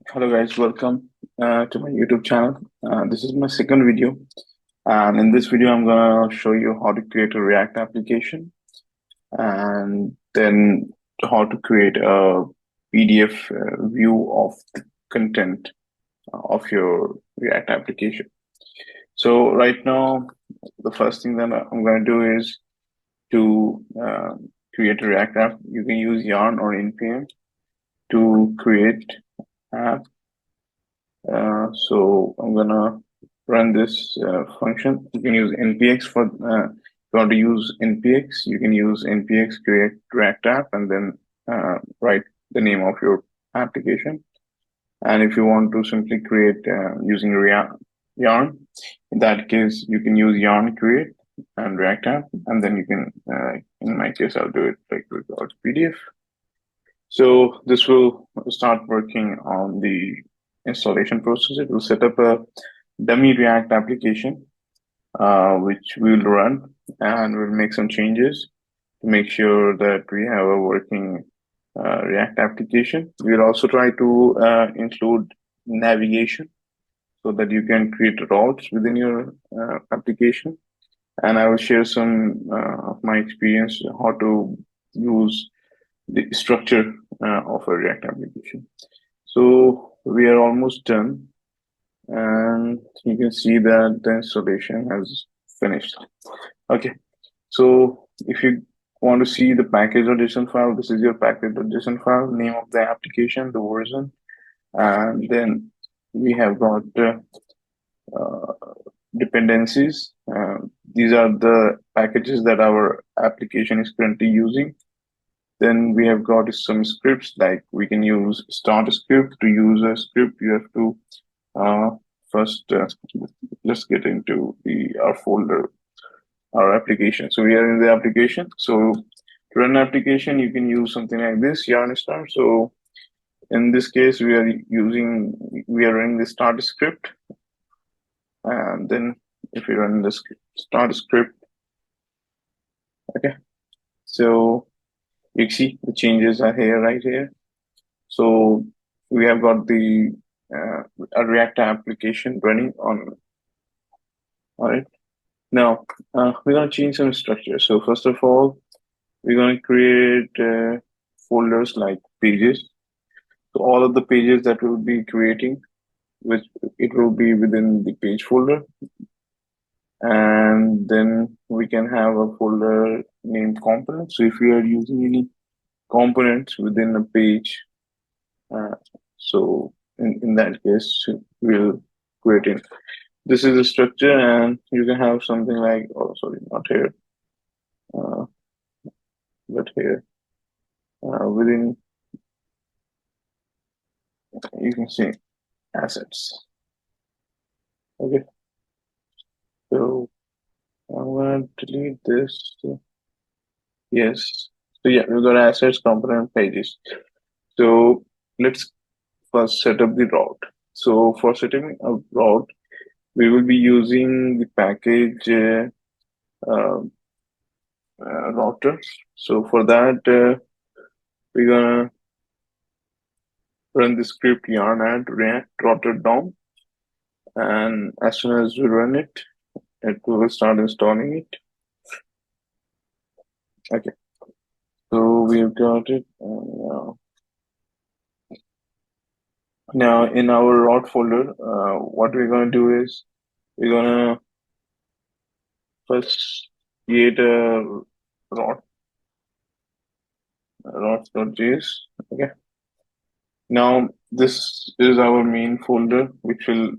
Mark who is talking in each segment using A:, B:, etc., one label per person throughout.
A: Hello guys, welcome to my YouTube channel. This is my second video, and in this video, I'm gonna show you how to create a React application, and then how to create a PDF view of the content of your React application. So right now, the first thing that I'm gonna do is to create a React app. You can use Yarn or NPM to create app. So I'm gonna run this function. You can use npx for if you want to use npx, you can use npx create React app and then write the name of your application. And if you want to simply create using Yarn, in that case, you can use Yarn create and React app, and then you can, in my case, I'll do it like without PDF. So this will start working on the installation process. It will set up a dummy React application, which we'll run, and we'll make some changes to make sure that we have a working React application. We'll also try to include navigation so that you can create routes within your application. And I will share some of my experience how to use the structure of a React application. So we are almost done, and you can see that the installation has finished. Okay, so if you want to see the package.json file, this is your package.json file, name of the application, the version, and then we have got uh, dependencies. These are the packages that our application is currently using. Then we have got some scripts, like we can use start script. To use a script, you have to first let's get into the our folder, our application. So we are in the application. So to run application, you can use something like this, yarn start. So in this case, we are running the start script, and then if you run the start script, okay. So you see the changes are here, right here. So we have got the a React application running on. All right. Now we're gonna change some structure. So first of all, we're gonna create folders like pages. So all of the pages that we'll be creating, which it will be within the page folder, and then we can have a folder named components. So if we are using any components within a page, uh, so in that case, we'll create it. This is the structure, and you can have something like, oh, sorry, not here, uh, but here. Within, you can see assets. Okay, so I'm gonna delete this. Yes. So yeah, we've got assets, component, pages. So let's first set up the route. So for setting a route, we will be using the package uh, router. So for that, we're gonna run the script yarn add react router DOM, and as soon as we run it, it will start installing it. Okay, so we've got it. Now in our route folder, what we're gonna do is we're gonna first create a route.js. Okay. Now this is our main folder, which will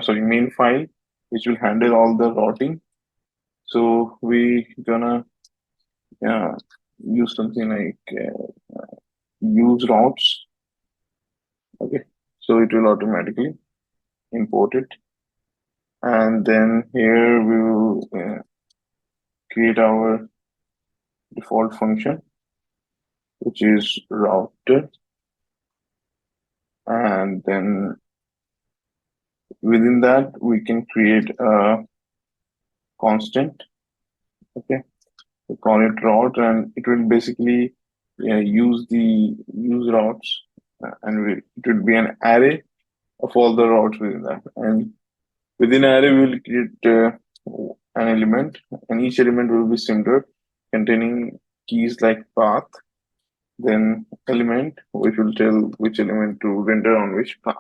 A: main file, which will handle all the routing. So we gonna uh, use something like use routes. Okay. So it will automatically import it, and then here we will create our default function, which is router, and then within that we can create a constant. Okay, we call it route, and it will basically use routes, and it will be an array of all the routes within that. And within array, we will create an element, and each element will be similar, containing keys like path, then element, which will tell which element to render on which path.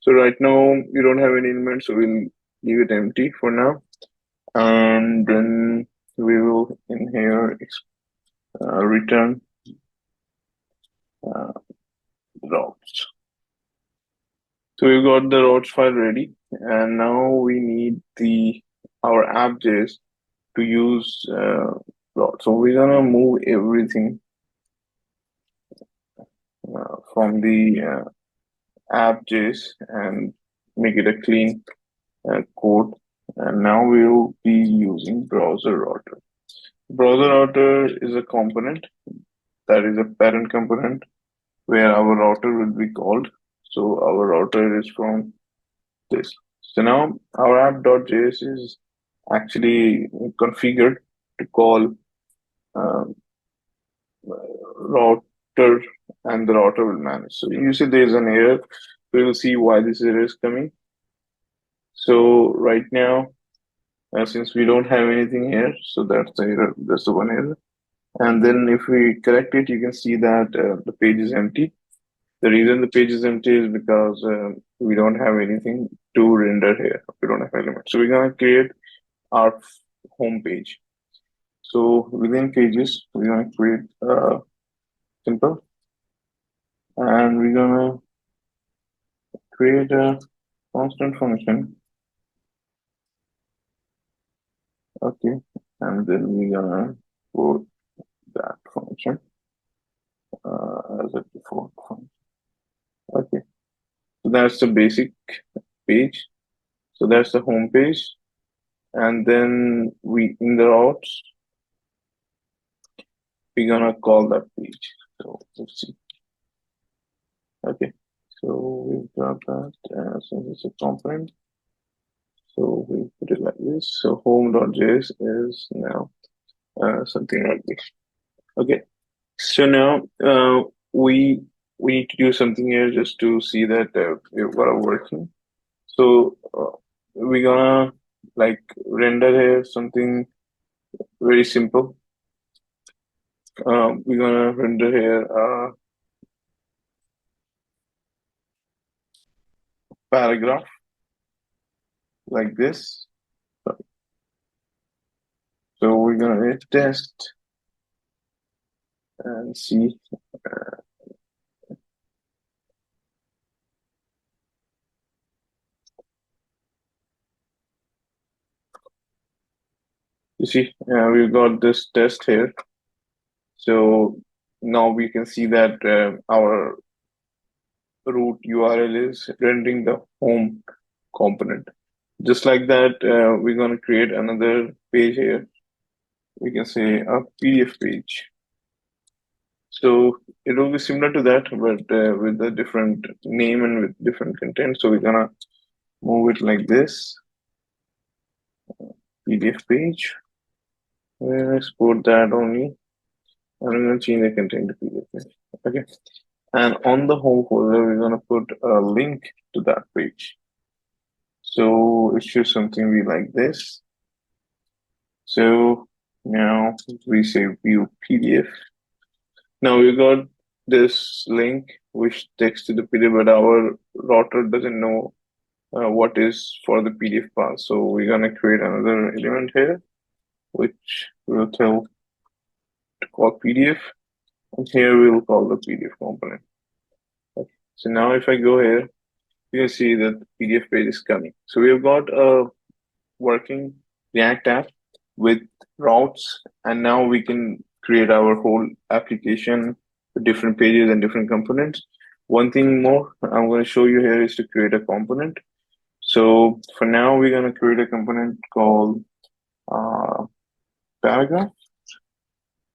A: So right now, we don't have any element, so we'll leave it empty for now. And then we will in here return uh, routes. So we've got the routes file ready, and now we need the our app.js to use routes. So we're gonna move everything from the app.js and make it a clean code. And now we'll be using browser router. Browser router is a component that is a parent component where our router will be called. So our router is from this. So now our app.js is actually configured to call um, router, and the router will manage. So you see there is an error. We will see why this error is coming. So right now, since we don't have anything here, so that's the error. That's the one error. And then if we correct it, you can see that the page is empty. The reason the page is empty is because we don't have anything to render here. We don't have elements. So we're gonna create our home page. So within pages, we're gonna create simple, and we're gonna create a constant function. Okay, and then we're gonna put that function as a default function. Okay, so that's the basic page. So that's the home page, and then we in the routes we're gonna call that page. So let's see. Okay, so we've got that since it's a component. So we put it like this. So home.js is now something like this. Okay, so now we need to do something here just to see that we've got it working. So we're gonna like render here something very simple. We're gonna render here a paragraph like this. So we're gonna hit test and see. You see, we've got this test here. So now we can see that our root URL is rendering the home component. Just like that, we're going to create another page here. We can say a PDF page. So it will be similar to that, but with a different name and with different content. So we're going to move it like this. PDF page. We'll export that only. And I'm going to change the content to PDF page. Okay. And on the home folder, we're going to put a link to that page. So it shows something we like this. So now we say view PDF. Now we got this link which takes to the PDF, but our router doesn't know what is for the PDF path. So we're gonna create another element here, which we'll tell to call PDF, and here we'll call the PDF component. Okay. So now if I go here, you can see that the PDF page is coming. So we've got a working React app with routes, and now we can create our whole application with different pages and different components. One thing more I'm going to show you here is to create a component. So for now, we're going to create a component called paragraph.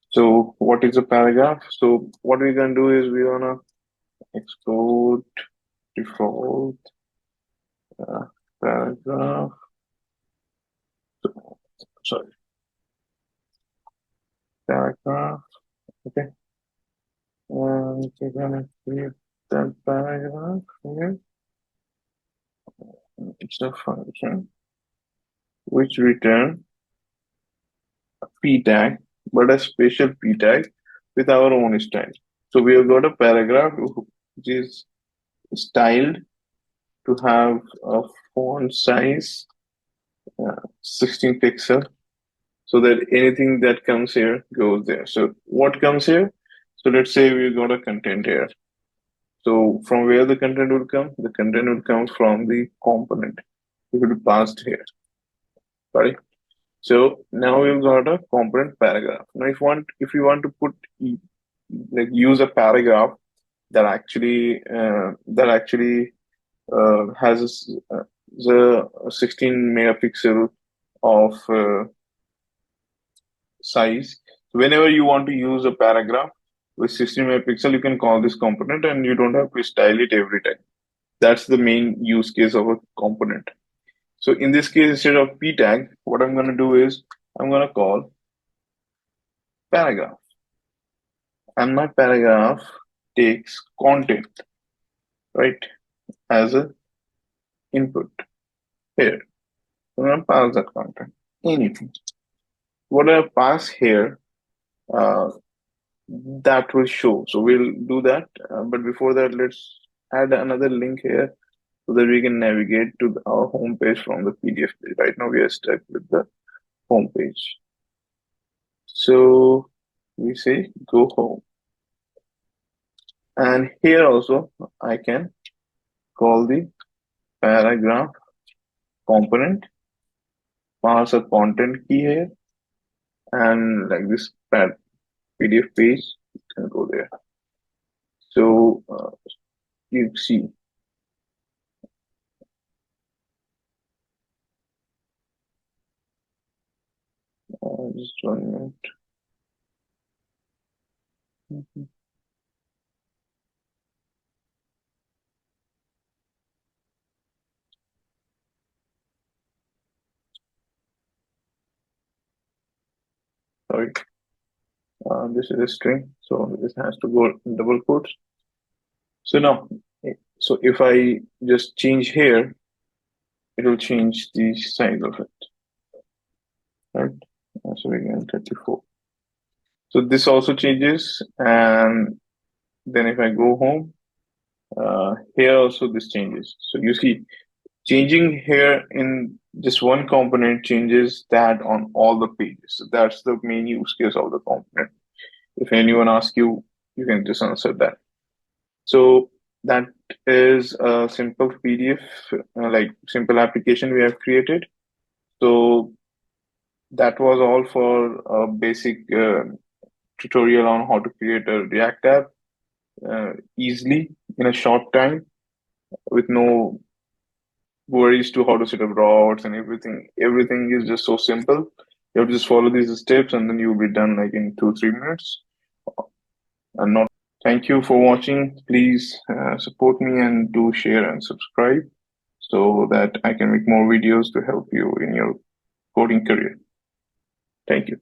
A: So what is a paragraph? So what we're going to do is we're going to export default paragraph. Sorry, paragraph. Okay. And we're gonna create that paragraph here. it's a function which return a p tag, but a special p tag with our own style. So we have got a paragraph which is styled to have a font size 16 pixel, so that anything that comes here goes there. So what comes here? So let's say we got a content here. So from where the content would come? The content would come from the component. It will be passed here. Sorry. So now we've got a component paragraph. Now if you want to put like use a paragraph that actually has the 16 megapixel of size. Whenever you want to use a paragraph with 16 megapixel, you can call this component and you don't have to style it every time. That's the main use case of a component. So in this case, instead of p tag, what I'm going to do is I'm going to call paragraph, and my paragraph takes content, right, as a input here. I'm going to pass that content, anything. What I pass here, uh, that will show. So we'll do that. But before that, let's add another link here so that we can navigate to our home page from the PDF page. Right now we are stuck with the home page. So we say go home. And here also I can call the paragraph component, pass a content key here, and like this PDF page can go there. So you see, just 1 minute. Sorry, this is a string, so this has to go in double quotes. So now, so if I just change here, it will change the size of it, right? So again, 34. So this also changes, and then if I go home, here also this changes. So you see, changing here in just one component changes that on all the pages. So that's the main use case of the component. If anyone asks you, you can just answer that. So that is a simple PDF, like simple application we have created. So that was all for a basic tutorial on how to create a React app easily in a short time with no worries to how to set up routes and everything. Everything is just so simple. You have to just follow these steps and then you'll be done like in 2-3 minutes. And not. Thank you for watching. Please support me and do share and subscribe so that I can make more videos to help you in your coding career. Thank you.